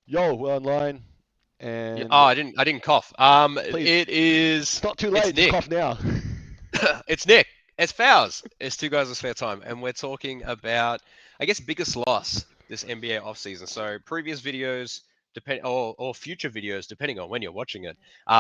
Yo, we're online, Yeah, oh, and I didn't cough. please, it's not too It's late. Just cough Nick. now. It's Nick. It's Fowles. It's two guys with spare time, and we're talking about, I guess, biggest loss this NBA offseason. So previous videos, or future videos, depending on when you're watching it.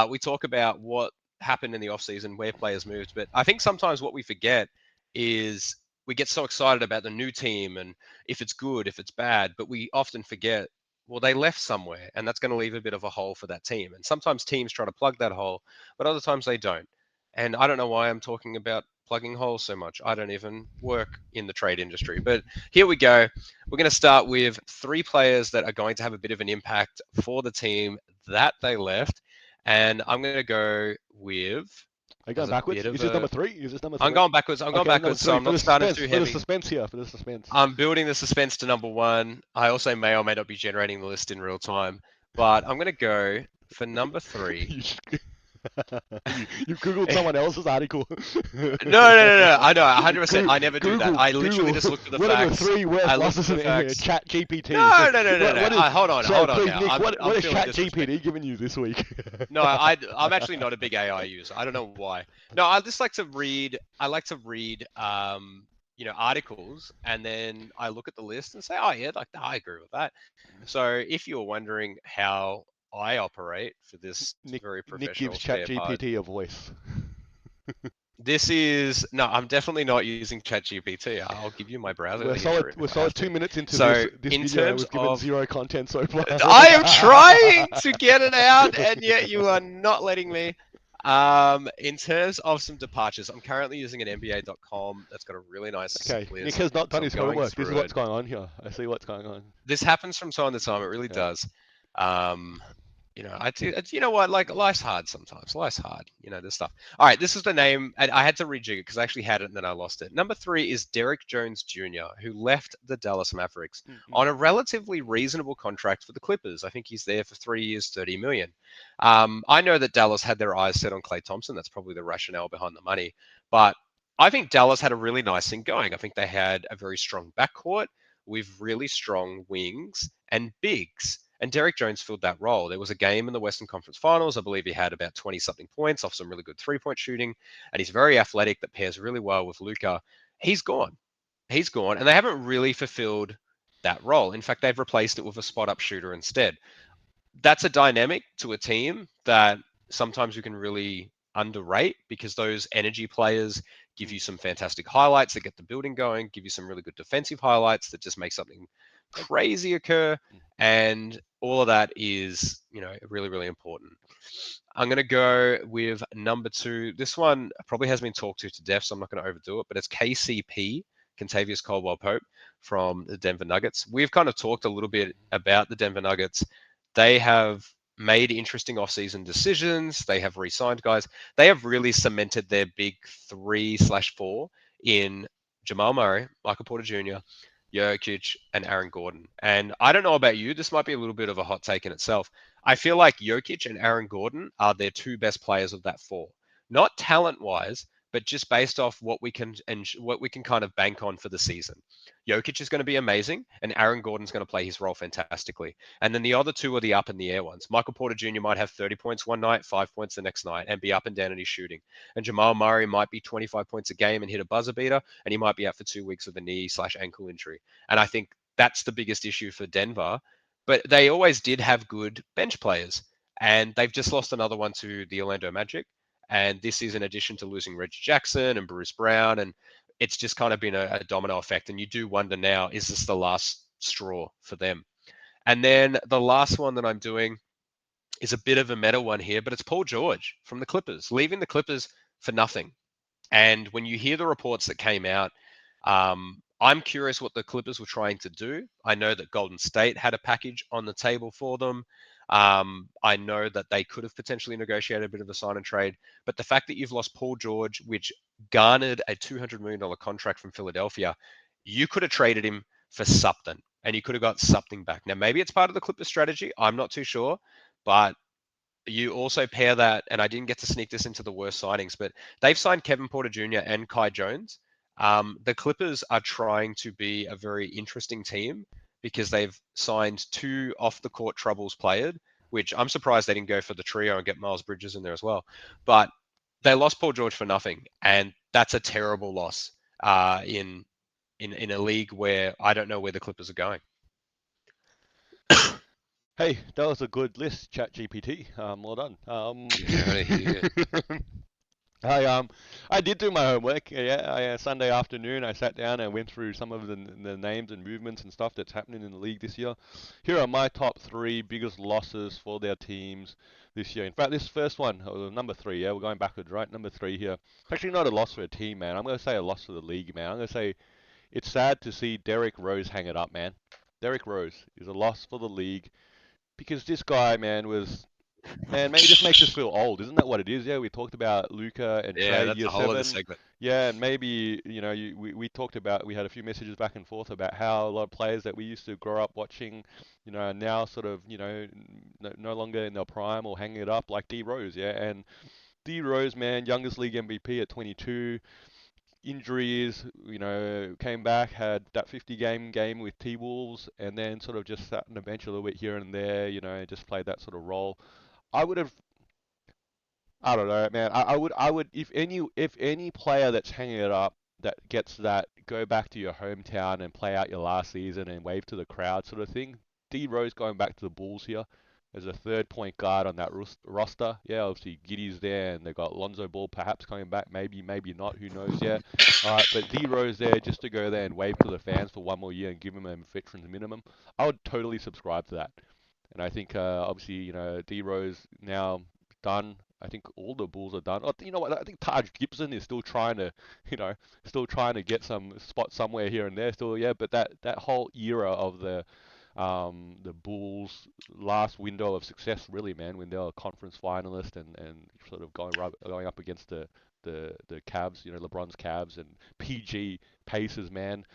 We talk about what happened in the offseason, where players moved. But I think sometimes what we forget is we get so excited about the new team and if it's good, if it's bad, but we often forget. Well, they left somewhere, and that's going to leave a bit of a hole for that team. And sometimes teams try to plug that hole, but other times they don't. And I don't know why I'm talking about plugging holes so much. I don't even work in the trade industry. But here we go. We're going to start with three players that are going to have a bit of an impact for the team that they left. And I'm going to go with, Are you as going a bit backwards? of Is this number a, three? Is this number I'm three? going backwards. I'm going Okay, number backwards. So three I'm for not the starting suspense. too For the heavy. suspense here. For the suspense. I'm building the suspense to number one. I also may or may not be generating the list in real time. But I'm going to go for number three. you, you googled someone else's article. No. I know, 100%. I never do that. Google, I literally Google. just look for the What are the facts. three worst I look for losses in the the NBA? facts. Chat GPT. No. What is? Hold on, So hold on please, now. Nick, what I'm is feeling Chat GPT disrespected. giving you this week? No, I'm actually not a big AI user. I don't know why. No, I just like to read. I like to read, articles, and then I look at the list and say, oh yeah, like I agree with that. So if you're wondering how I operate for this very Nick professional gives spare part, ChatGPT a voice. this is no. I'm definitely not using ChatGPT. I'll give you my browser history We're if I have solid to. 2 minutes into So this in video, and terms we've given of zero content so far. I am trying to get it out, and yet you are not letting me. In terms of some departures, I'm currently using an NBA.com that's got a really nice Okay, Nick list. has not done So I'm his going homework. This is through it. what's going on here. I see what's going on. This happens from time to time. It really Yeah. does. Um, I do. You know what? Like life's hard sometimes. Life's hard. This stuff. All right, this is the name, and I had to rejig it because I actually had it and then I lost it. Number three is Derek Jones Jr., who left the Dallas Mavericks on a relatively reasonable contract for the Clippers. I think he's there for 3 years, 30 million. I know that Dallas had their eyes set on Klay Thompson. That's probably the rationale behind the money. But I think Dallas had a really nice thing going. I think they had a very strong backcourt with really strong wings and bigs. And Derek Jones filled that role. There was a game in the Western Conference Finals. I believe he had about 20 something points off some really good 3-point shooting. And he's very athletic, that pairs really well with Luca. He's gone. He's gone. And they haven't really fulfilled that role. In fact, they've replaced it with a spot up shooter instead. That's a dynamic to a team that sometimes you can really underrate because those energy players give you some fantastic highlights that get the building going, give you some really good defensive highlights that just make something crazy occur. And all of that is, really, really important. I'm going to go with number two. This one probably has been talked to death, so I'm not going to overdo it, but it's KCP, Contavious Caldwell Pope from the Denver Nuggets. We've kind of talked a little bit about the Denver Nuggets. They have made interesting offseason decisions. They have re-signed guys. They have really cemented their big 3/4 in Jamal Murray, Michael Porter Jr., Jokic, and Aaron Gordon. And I don't know about you, this might be a little bit of a hot take in itself. I feel like Jokic and Aaron Gordon are their two best players of that four. Not talent wise, but just based off what we can and what we can kind of bank on for the season. Jokic is going to be amazing, and Aaron Gordon's going to play his role fantastically. And then the other two are the up in the air ones. Michael Porter Jr. might have 30 points one night, 5 points the next night, and be up and down in his shooting. And Jamal Murray might be 25 points a game and hit a buzzer beater, and he might be out for 2 weeks with a knee/ankle injury. And I think that's the biggest issue for Denver. But they always did have good bench players, and they've just lost another one to the Orlando Magic. And this is in addition to losing Reggie Jackson and Bruce Brown, and it's just kind of been a domino effect. And you do wonder now, is this the last straw for them? And then the last one that I'm doing is a bit of a meta one here, but it's Paul George from the Clippers, leaving the Clippers for nothing. And when you hear the reports that came out, I'm curious what the Clippers were trying to do. I know that Golden State had a package on the table for them. I know that they could have potentially negotiated a bit of a sign and trade, but the fact that you've lost Paul George, which garnered a $200 million contract from Philadelphia, you could have traded him for something and you could have got something back. Now, maybe it's part of the Clippers strategy. I'm not too sure, but you also pair that, and I didn't get to sneak this into the worst signings, but they've signed Kevin Porter Jr. and Kai Jones. The Clippers are trying to be a very interesting team because they've signed two off the court troubles players, which I'm surprised they didn't go for the trio and get Miles Bridges in there as well. But they lost Paul George for nothing, and that's a terrible loss in a league where I don't know where the Clippers are going. Hey, that was a good list, ChatGPT. Well done. Yeah, yeah. I I did do my homework. Yeah, Sunday afternoon I sat down and went through some of the names and movements and stuff that's happening in the league this year. Here are my top three biggest losses for their teams this year. In fact, this first one, number three. Yeah, we're going backwards, right? Number three here. It's actually not a loss for a team, man. I'm gonna say a loss for the league, man. I'm gonna say it's sad to see Derrick Rose hang it up, man. Derrick Rose is a loss for the league because this guy, man, was man, maybe this makes us feel old. Isn't that what it is? Yeah, we talked about Luca and Yeah, Trey that's year a whole other seven. segment. Yeah, and maybe, we talked about, we had a few messages back and forth about how a lot of players that we used to grow up watching, are now sort of, no longer in their prime or hanging it up like D Rose, yeah. And D Rose, man, youngest league MVP at 22, injuries, came back, had that 50 game with T Wolves, and then sort of just sat on the bench a little bit here and there, just played that sort of role. I would have I don't know, man. I would, if any player that's hanging it up that gets that, go back to your hometown and play out your last season and wave to the crowd sort of thing. D Rose going back to the Bulls here as a third point guard on that roster. Yeah, obviously Giddy's there and they've got Lonzo Ball perhaps coming back, maybe, maybe not, who knows? Yeah. All right, but D Rose there just to go there and wave to the fans for one more year and give him a veteran's minimum. I would totally subscribe to that. And I think obviously, D Rose now done. I think all the Bulls are done. You know what? I think Taj Gibson is still trying to, you know, still trying to get some spot somewhere here and there. Still, yeah. But that whole era of the Bulls' last window of success, really, man, when they were a conference finalist and sort of going up against the Cavs, LeBron's Cavs and PG Pacers, man.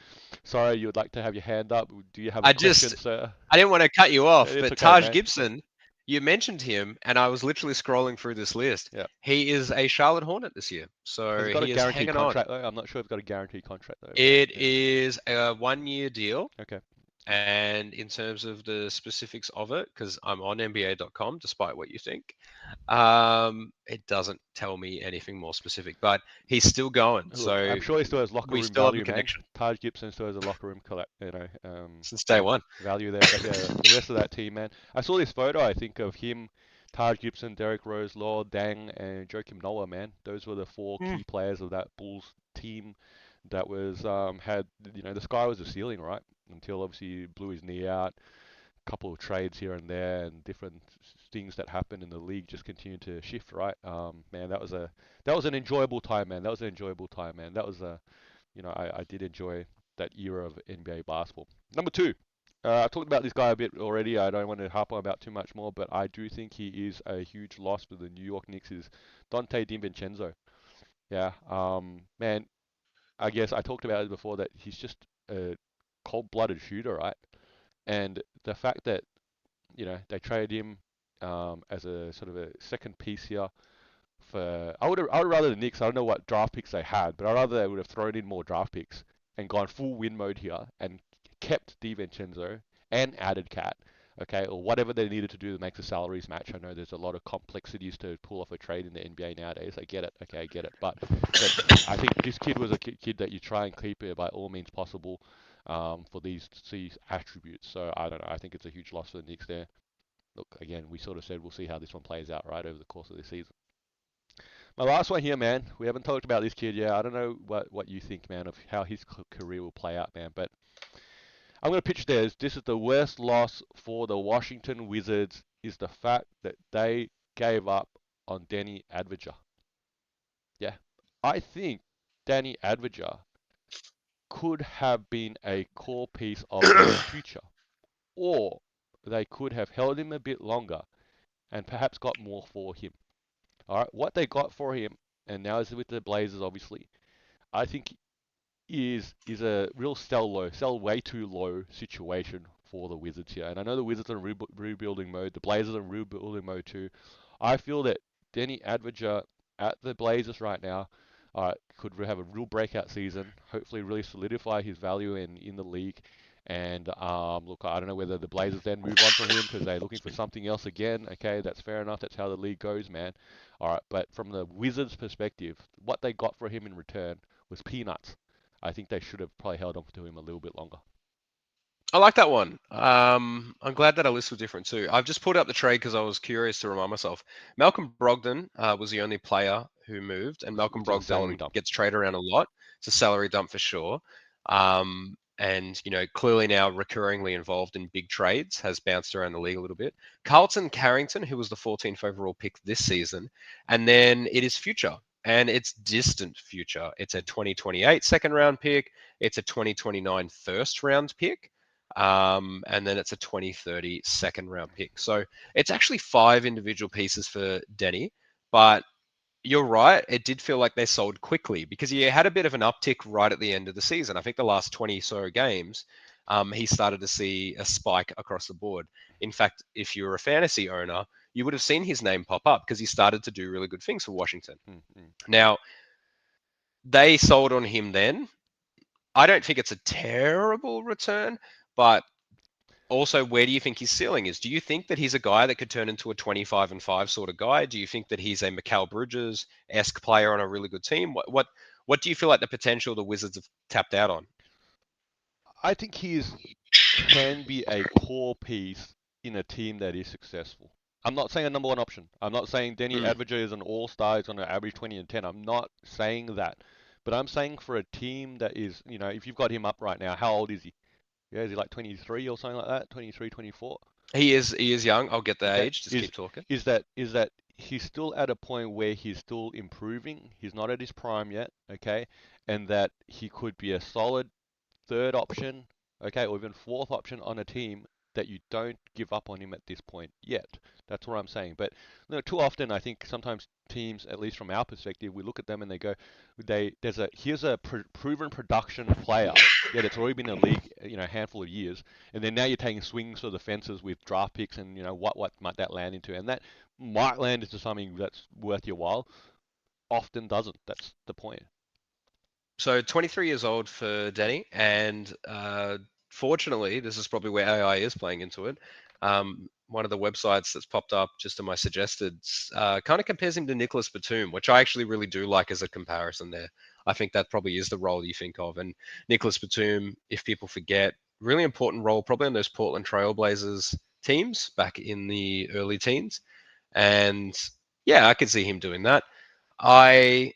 Sorry, you would like to have your hand up. Do you have a I question, just sir? I didn't want to cut you off, It's but okay, Taj mate. Gibson, you mentioned him, and I was literally scrolling through this list. Yeah. He is a Charlotte Hornet this year, Has he so got a he is guaranteed hanging on. contract though? I'm not sure if he's got a guaranteed contract though, but It yeah. is a 1 year deal, Okay. and in terms of the specifics of it, because I'm on NBA.com, despite what you think, it doesn't tell me anything more specific. But he's still going, Look, so I'm sure he still has locker we room still have a value, man. connection Taj Gibson still has a locker room since day one. value there. But yeah, the rest of that team, man. I saw this photo, I think, of him, Taj Gibson, Derrick Rose, Law Dang, and Joakim Noah, man. Those were the four Mm. key players of that Bulls team that was had the sky was the ceiling, right? Until obviously he blew his knee out, couple of trades here and there and different things that happened in the league just continue to shift, right? Man, that was an enjoyable time, man. That was an enjoyable time, man. That was I did enjoy that era of NBA basketball. Number two, I talked about this guy a bit already. I don't want to harp on about too much more, but I do think he is a huge loss for the New York Knicks. Is Dante DiVincenzo? Yeah, man. I guess I talked about it before that he's just a cold-blooded shooter, right? And the fact that they traded him as a sort of a second piece here for. I would rather the Knicks. I don't know what draft picks they had, but I'd rather they would have thrown in more draft picks and gone full win mode here and kept DiVincenzo and added Cat. Okay, or whatever they needed to do to make the salaries match. I know there's a lot of complexities to pull off a trade in the NBA nowadays. I get it. Okay, I get it. But I think this kid was a kid that you try and keep it by all means possible for these attributes. So I don't know. I think it's a huge loss for the Knicks there. Look, again, we sort of said we'll see how this one plays out, right, over the course of the season. My last one here, man. We haven't talked about this kid yet. I don't know what you think, man, of how his career will play out, man. But I'm going to pitch this. This is the worst loss for the Washington Wizards is the fact that they gave up on Danny Advajar. Yeah. I think Danny Advajar could have been a core piece of their future, or they could have held him a bit longer and perhaps got more for him. All right, what they got for him, and now is with the Blazers, obviously. I think is a real sell way too low situation for the Wizards here. And I know the Wizards are in rebuilding mode, the Blazers are in rebuilding mode too. I feel that Denny Advajar at the Blazers right now could have a real breakout season, hopefully really solidify his value in the league, And look, I don't know whether the Blazers then move on from him because they're looking for something else again. Okay, that's fair enough. That's how the league goes, man. All right, but from the Wizards' perspective, what they got for him in return was peanuts. I think they should have probably held on to him a little bit longer. I like that one. I'm glad that our list was different too. I've just pulled up the trade because I was curious to remind myself. Malcolm Brogdon was the only player who moved, and Malcolm Which is a salary Brogdon dump. gets traded around a lot. It's a salary dump for sure. And clearly now recurringly involved in big trades, has bounced around the league a little bit. Carlton Carrington, who was the 14th overall pick this season, and then it is future, and it's distant future. It's a 2028 second round pick. It's a 2029 first round pick, and then it's a 2030 second round pick. So it's actually five individual pieces for Denny, but you're right. It did feel like they sold quickly because he had a bit of an uptick right at the end of the season. I think the last 20 so games, he started to see a spike across the board. In fact, if you're a fantasy owner, you would have seen his name pop up because he started to do really good things for Washington. Mm-mm. Now, they sold on him then. I don't think it's a terrible return, but also, where do you think his ceiling is? Do you think that he's a guy that could turn into a 25 and 5 sort of guy? Do you think that he's a Mikal Bridges esque player on a really good team? What do you feel like the potential the Wizards have tapped out on? I think can be a core piece in a team that is successful. I'm not saying a number one option. I'm not saying Denny Mm. Avdija is an all-star, is going to average 20 and 10. I'm not saying that. But I'm saying for a team that is, if you've got him up right now, how old is he? Yeah, is he like 23 or something like that? 23, 24? He is young. I'll get the Okay. age. Just keep talking. Is that he's still at a point where he's still improving. He's not at his prime yet, okay? And that he could be a solid third option, okay, or even fourth option on a team that you don't give up on him at this point yet. That's what I'm saying. But too often I think sometimes teams, at least from our perspective, we look at them and they go, here's a proven production player. Yeah, that's already been in the league, a handful of years, and then now you're taking swings for the fences with draft picks, and what might that land into, and that might land into something that's worth your while. Often doesn't. That's the point. So 23 years old for Denny, and fortunately, this is probably where AI is playing into it. One of the websites that's popped up just in my suggested kind of compares him to Nicholas Batum, which I actually really do like as a comparison there. I think that probably is the role you think of. And Nicholas Batum, if people forget, really important role probably on those Portland Trailblazers teams back in the early teens. And yeah, I could see him doing that. I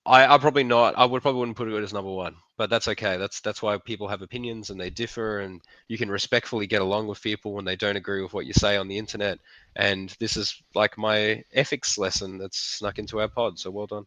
I probably not. I would probably wouldn't put it as number one, but that's okay. That's why people have opinions and they differ, and you can respectfully get along with people when they don't agree with what you say on the internet. And this is like my ethics lesson that's snuck into our pod. So well done.